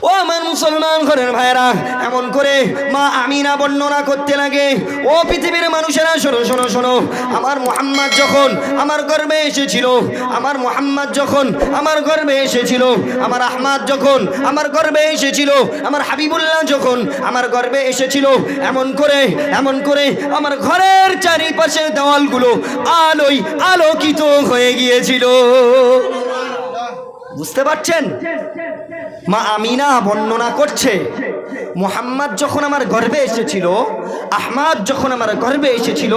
ও আমার মুসলমান ঘরের ভাইরা, এমন করে মা আমিনা বর্ণনা করতে লাগে, ও পৃথিবীর মানুষেরা শোনো শোনো শোনো, আমার মুহাম্মদ যখন আমার গর্ভে এসেছিল, আমার মুহাম্মদ যখন আমার গর্ভে এসেছিল, আমার আহমদ যখন আমার গর্ভে এসেছিল, আমার হাবিবুল্লাহ যখন আমার গর্ভে এসেছিল, এমন করে আমার ঘরের চারিপাশের দেওয়ালগুলো আলোয় আলোকিত হয়ে গিয়েছিল। বুঝতে পারছেন? মা আমিনা বর্ণনা করছে, মুহাম্মদ যখন আমার গর্ভে এসেছিল, আহমদ যখন আমার গর্ভে এসেছিল,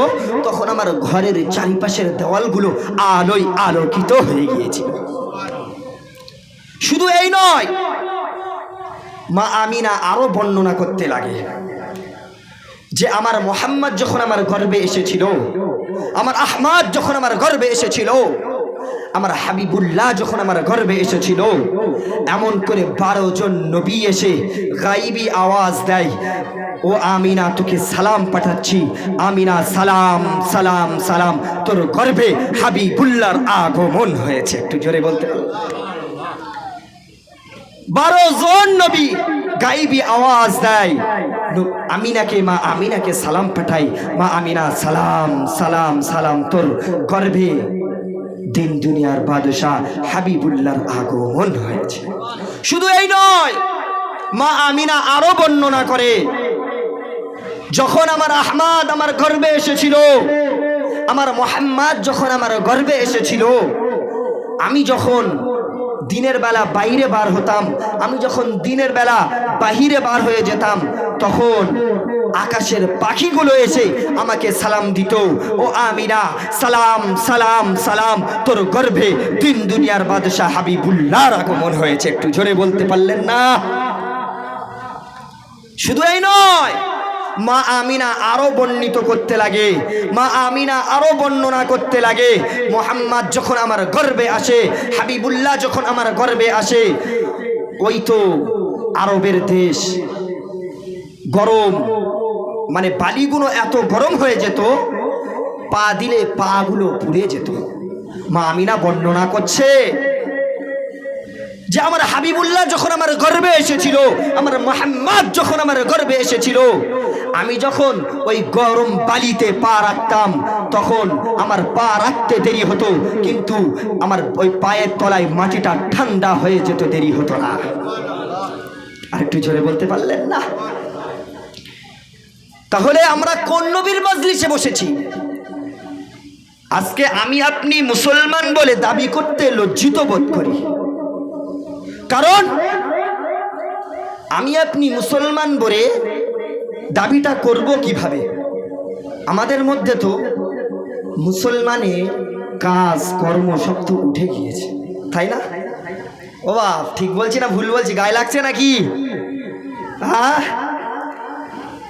তখন আমার ঘরের চারিপাশের দেওয়ালগুলো আলোয় আলোকিত হয়ে গিয়েছিল। শুধু এই নয়, মা আমিনা আরো বর্ণনা করতে লাগে যে আমার মুহাম্মদ যখন আমার গর্ভে এসেছিল, আমার আহমদ যখন আমার গর্ভে এসেছিল, আমার হাবিবুল্লাহ যখন আমার গর্ভে এসেছিল, এমন করে 12 জন নবী এসে গাইবি আওয়াজ দেয়, ও আমিনা তোকে সালাম পাঠাচ্ছি, আমিনা সালাম সালাম সালাম, তোর গর্ভে হাবিবুল্লাহর আগমন হয়েছে। একটু জোরে বলতে পারো। 12 জন নবী গাইবি আওয়াজ দেয়, আমিনাকে, মা আমিনাকে সালাম পাঠাই, মা আমিনা সালাম সালাম সালাম, তোর গর্ভে দিন দুনিয়ার বাদশাহ হাবিবুল্লাহর আগমন হয়েছে। শুধু এই নয়, মা আমিনা আরো বর্ণনা করে, যখন আমার আহমদ আমার গর্ভে এসেছিল, আমার মুহাম্মদ যখন আমার গর্ভে এসেছিল, আমি যখন দিনের বেলা বাইরে বার হতাম, আমি যখন দিনের বেলা বাহিরে বার হয়ে যেতাম, তখন আকাশের পাখিগুলো এসে আমাকে সালাম দিত, ও আমিনা সালাম সালাম সালাম, তোর গর্ভে দিন দুনিয়ার বাদশাহ হাবিবুল্লাহর আগমন হয়েছে। একটু জোরে বলতে পারলেন না? শুধু এই নয়, মা আমিনা আরো বর্ণিত করতে লাগে, মা আমিনা আরো বর্ণনা করতে লাগে, মুহাম্মদ যখন আমার গর্ভে আসে, হাবিবুল্লাহ যখন আমার গর্ভে আসে, ওই তো আরবের দেশ গরম, মানে বালিগুলো এত গরম হয়ে যেত, পা দিলে পা গুলো পুড়ে যেত। মা আমিনা বর্ণনা করছে যে আমার হাবিবুল্লাহ যখন আমার গর্ভে এসেছিল, আমার মুহাম্মদ যখন আমার গর্ভে এসেছিল, আমি যখন ওই গরম বালিতে পা রাখতাম, তখন আমার পা রাখতে দেরি হতো, কিন্তু আমার ওই পায়ের তলায় মাটিটা ঠান্ডা হয়ে যেত, দেরি হতো না। আর একটু জোরে বলতে পারলেন না? তাহলে আমরা কোন নবীর মজলিসে বসেছি? আজকে আমি আপনি মুসলমান বলে দাবি করতে লজ্জিত বোধ করি, কারণ আমি আপনি মুসলমান বলে দাবিটা করব কিভাবে? আমাদের মধ্যে তো মুসলমানের কাজ কর্ম সব তো উঠে গিয়েছে, তাই না? ও বাপ, ঠিক বলছি না ভুল বলছি? গায়ে লাগছে নাকি? হ্যাঁ,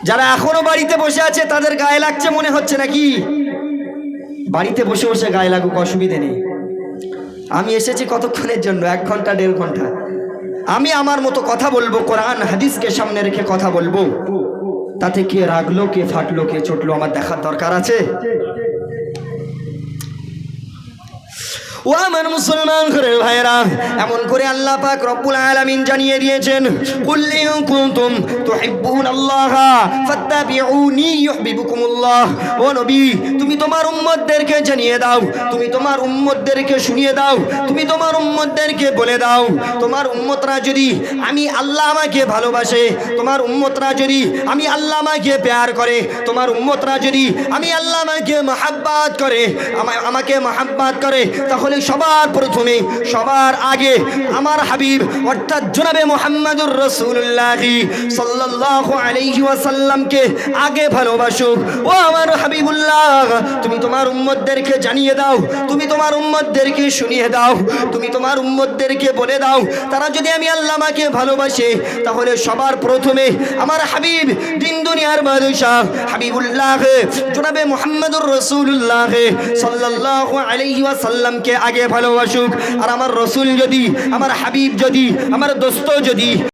যারা এখনো বাড়িতে বসে আছে তাদের গায়ে লাগছে মনে হচ্ছে নাকি? বাড়িতে বসে বসে গায়ে লাগুক, অসুবিধে নেই। আমি এসেছি কতক্ষণের জন্য? 1 ঘন্টা 1.5 ঘন্টা। আমি আমার মতো কথা বলবো, কোরআন হাদিসকে সামনে রেখে কথা বলবো, তাতে কে রাগলো, কে ফাটলো, কে চটলো, আমার দেখার দরকার আছে? ও আমার মুসলমান ঘরের ভাইরা, এমন করে আল্লাহ পাক রব্বুল আলামিন জানিয়ে দিয়েছেন, কুল ইন কুনতুম তুহিব্বুনাল্লাহ ফাত্তাবিউনি ইউহিব্বুকুমুল্লাহ। ও নবী, তুমি তোমার উম্মতদেরকে জানিয়ে দাও, তুমি তোমার উম্মতদেরকে শুনিয়ে দাও, তুমি তোমার উম্মতদেরকে বলে দাও, তোমার উম্মতরা যদি আমি আল্লাহ আমাকে ভালোবাসে, তোমার উম্মতরা যদি আমি আল্লাহ আমাকে প্যার করে, তোমার উম্মতরা যদি আমি আল্লাহ আমাকে মহাব্বত করে, আমাকে মহাব্বত করে, তাহলে সবার প্রথমে সবার আগে আমার হাবিব অর্থাৎ জনাবে মুহাম্মদুর রাসূলুল্লাহ সাল্লাল্লাহু আলাইহি ওয়াসাল্লামকে আগে ভালোবাসো। ও আমার হাবিবুল্লাহ, তুমি তোমার উম্মতদেরকে জানিয়ে দাও, তুমি তোমার উম্মতদেরকে শুনিয়ে দাও, তুমি তোমার উম্মতদেরকে বলে দাও, তারা যদি আমি আল্লাহকে ভালোবাসে, তাহলে সবার প্রথমে আমার হাবিব দিন দুনিয়ার বাদশাহ হাবিবুল্লাহ জনাবে মুহাম্মদুর রাসূলুল্লাহ সাল্লাল্লাহু আলাইহি ওয়াসাল্লামকে আগে ভালোবাসুক। আর আমার রসুল যদি, আমার হাবিব যদি, আমার দোস্ত যদি